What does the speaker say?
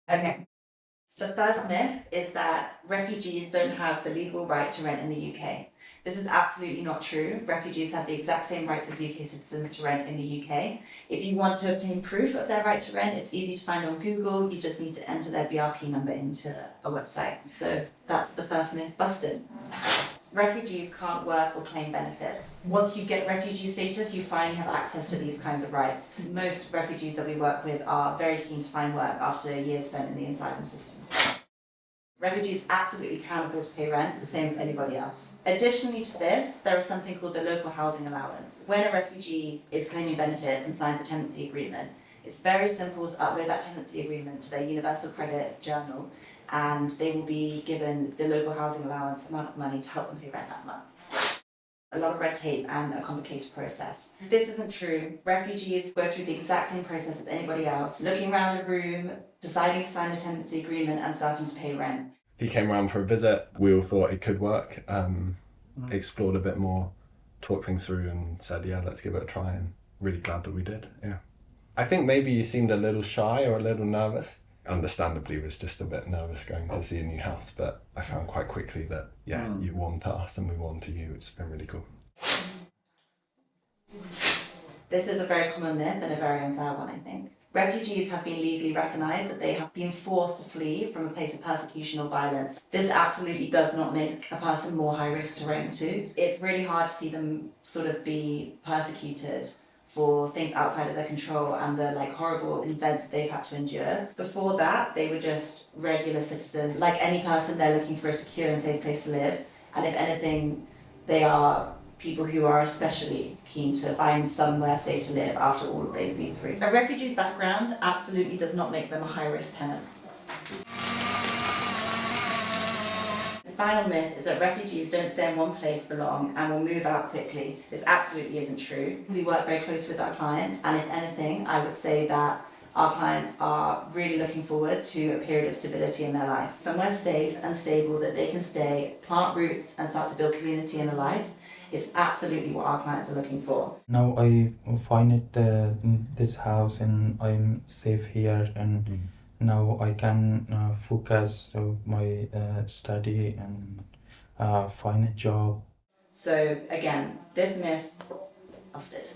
Okay. The first myth is that refugees don't have the legal right to rent in the UK. This is absolutely not true. Refugees have the exact same rights as UK citizens to rent in the UK. If you want to obtain proof of their right to rent, it's easy to find on Google. You just need to enter their BRP number into a website. So that's the first myth busted. Refugees can't work or claim benefits. Once you get refugee status, you finally have access to these kinds of rights. Most refugees that we work with are very keen to find work after years spent in the asylum system. Refugees absolutely can afford to pay rent, the same as anybody else. Additionally to this, there is something called the local housing allowance. When a refugee is claiming benefits and signs a tenancy agreement, it's very simple to upload that tenancy agreement to their Universal Credit Journal, and they will be given the local housing allowance amount of money to help them pay rent that month. A lot of red tape and a complicated process. This isn't true. Refugees go through the exact same process as anybody else, looking around a room, deciding to sign a tenancy agreement and starting to pay rent. He came around for a visit. We all thought it could work, explored a bit more, talked things through and said, yeah, let's give it a try, and really glad that we did, yeah. I think maybe you seemed a little shy or a little nervous. Understandably, was just a bit nervous going to see a new house, but I found quite quickly that, you warmed to us and we warmed to you. It's been really cool. This is a very common myth and a very unfair one, I think. Refugees have been legally recognised that they have been forced to flee from a place of persecution or violence. This absolutely does not make a person more high risk to rent to. It's really hard to see them sort of be persecuted for things outside of their control and the horrible events they've had to endure. Before that, they were just regular citizens. Like any person, they're looking for a secure and safe place to live. And if anything, they are people who are especially keen to find somewhere safe to live after all they've been through. A refugee's background absolutely does not make them a high-risk tenant. The final myth is that refugees don't stay in one place for long and will move out quickly. This absolutely isn't true. We work very closely with our clients, and if anything, I would say that our clients are really looking forward to a period of stability in their life. Somewhere safe and stable that they can stay, plant roots and start to build community in a life is absolutely what our clients are looking for. Now I find it this house and I'm safe here, and now I can focus on my study and find a job. So again, this myth busted.